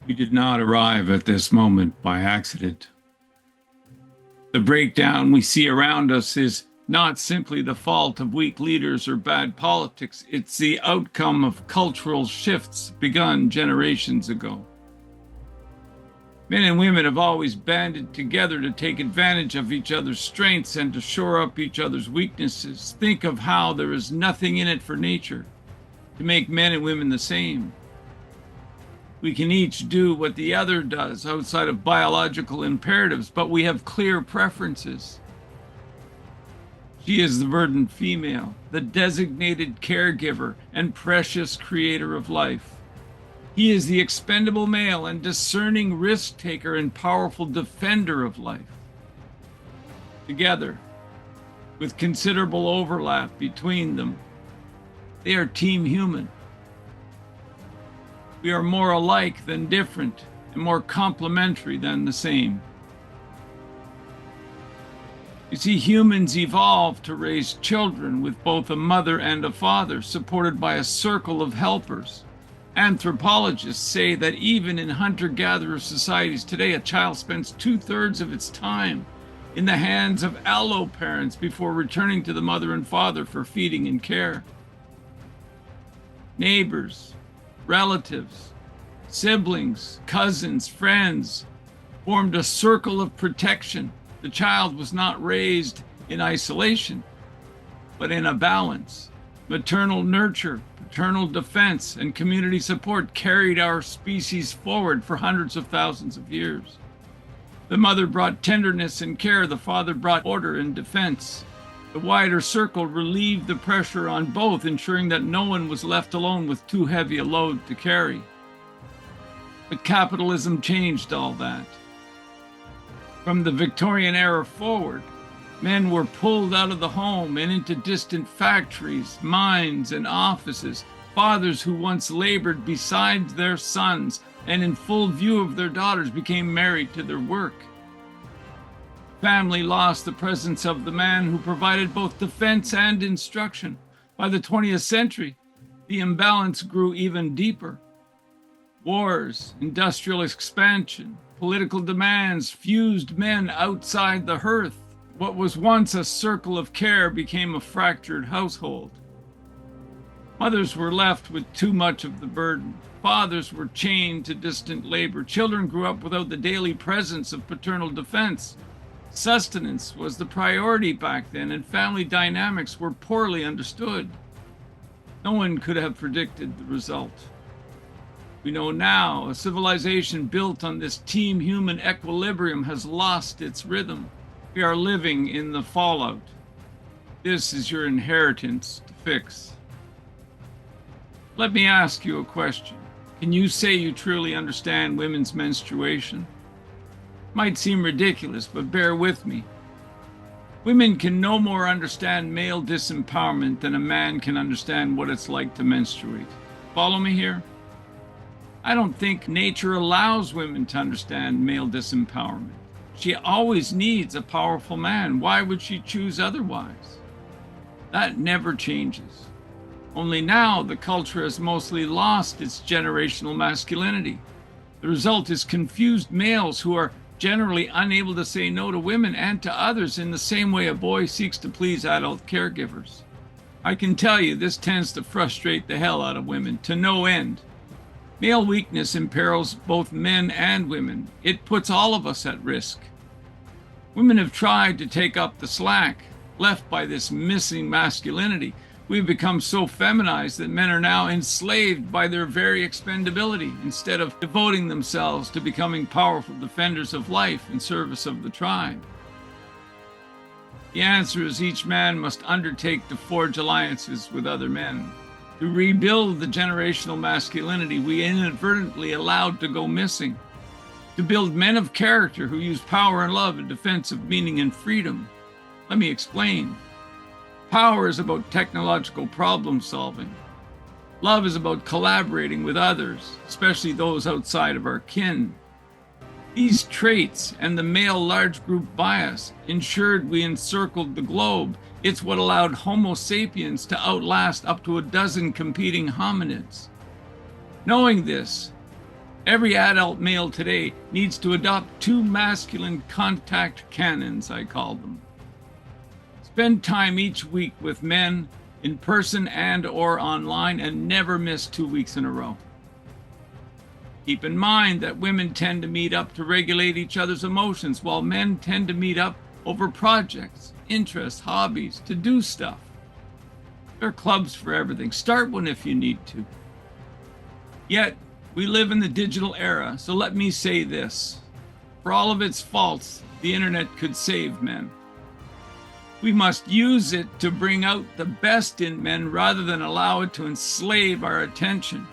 We did not arrive at this moment by accident. The breakdown we see around us is not simply the fault of weak leaders or bad politics. It's the outcome of cultural shifts begun generations ago. Men and women have always banded together to take advantage of each other's strengths and to shore up each other's weaknesses. Think of how there is nothing in it for nature to make men and women the same. We can each do what the other does outside of biological imperatives, but we have clear preferences. She is the verdant female, the designated caregiver and precious creator of life. He is the expendable male and discerning risk taker and powerful defender of life. Together, with considerable overlap between them, they are team human. We are more alike than different and more complementary than the same. You see, humans evolved to raise children with both a mother and a father, supported by a circle of helpers. Anthropologists say that even in hunter-gatherer societies today, a child spends 2/3 of its time in the hands of allo-parents before returning to the mother and father for feeding and care. Neighbors, relatives, siblings, cousins, friends formed a circle of protection. The child was not raised in isolation, but in a balance. Maternal nurture, paternal defense, and community support carried our species forward for hundreds of thousands of years. The mother brought tenderness and care, the father brought order and defense. The wider circle relieved the pressure on both, ensuring that no one was left alone with too heavy a load to carry. But capitalism changed all that. From the Victorian era forward, men were pulled out of the home and into distant factories, mines, and offices. Fathers who once labored beside their sons and in full view of their daughters became married to their work. Family lost the presence of the man who provided both defense and instruction. By the 20th century, the imbalance grew even deeper. Wars, industrial expansion, political demands fused men outside the hearth. What was once a circle of care became a fractured household. Mothers were left with too much of the burden. Fathers were chained to distant labor. Children grew up without the daily presence of paternal defense. Sustenance was the priority back then, and family dynamics were poorly understood. No one could have predicted the result. We know now a civilization built on this team human equilibrium has lost its rhythm. We are living in the fallout. This is your inheritance to fix. Let me ask you a question. Can you say you truly understand women's menstruation? Might seem ridiculous, but bear with me. Women can no more understand male disempowerment than a man can understand what it's like to menstruate. Follow me here? I don't think nature allows women to understand male disempowerment. She always needs a powerful man. Why would she choose otherwise? That never changes. Only now the culture has mostly lost its generational masculinity. The result is confused males who are generally unable to say no to women and to others in the same way a boy seeks to please adult caregivers. I can tell you this tends to frustrate the hell out of women to no end. Male weakness imperils both men and women. It puts all of us at risk. Women have tried to take up the slack left by this missing masculinity. We've become so feminized that men are now enslaved by their very expendability instead of devoting themselves to becoming powerful defenders of life in service of the tribe. The answer is each man must undertake to forge alliances with other men, to rebuild the generational masculinity we inadvertently allowed to go missing, to build men of character who use power and love in defense of meaning and freedom. Let me explain. Power is about technological problem solving. Love is about collaborating with others, especially those outside of our kin. These traits and the male large group bias ensured we encircled the globe. It's what allowed Homo sapiens to outlast up to a dozen competing hominids. Knowing this, Every adult male today needs to adopt two masculine contact cannons, I call them. Spend time each week with men in person and or online, and never miss 2 weeks in a row. Keep in mind that women tend to meet up to regulate each other's emotions, while men tend to meet up over projects, interests, hobbies, to do stuff. There are clubs for everything. Start one if you need to. Yet, we live in the digital era, so let me say this. For all of its faults, the internet could save men. We must use it to bring out the best in men rather than allow it to enslave our attention.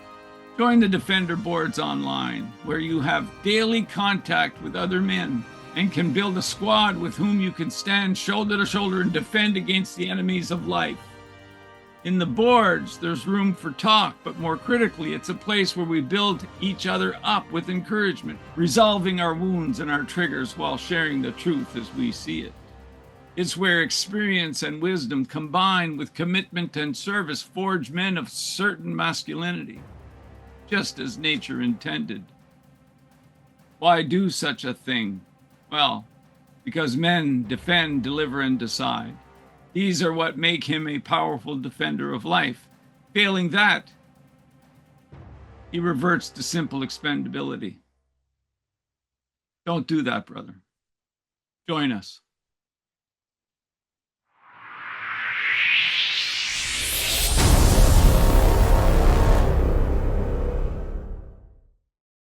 Join the Defender boards online, where you have daily contact with other men and can build a squad with whom you can stand shoulder to shoulder and defend against the enemies of life. In the boards, there's room for talk, but more critically, it's a place where we build each other up with encouragement, resolving our wounds and our triggers while sharing the truth as we see it. It's where experience and wisdom combined with commitment and service forge men of certain masculinity, just as nature intended. Why do such a thing? Well, because men defend, deliver, and decide. These are what make him a powerful defender of life. Failing that, he reverts to simple expendability. Don't do that, brother. Join us.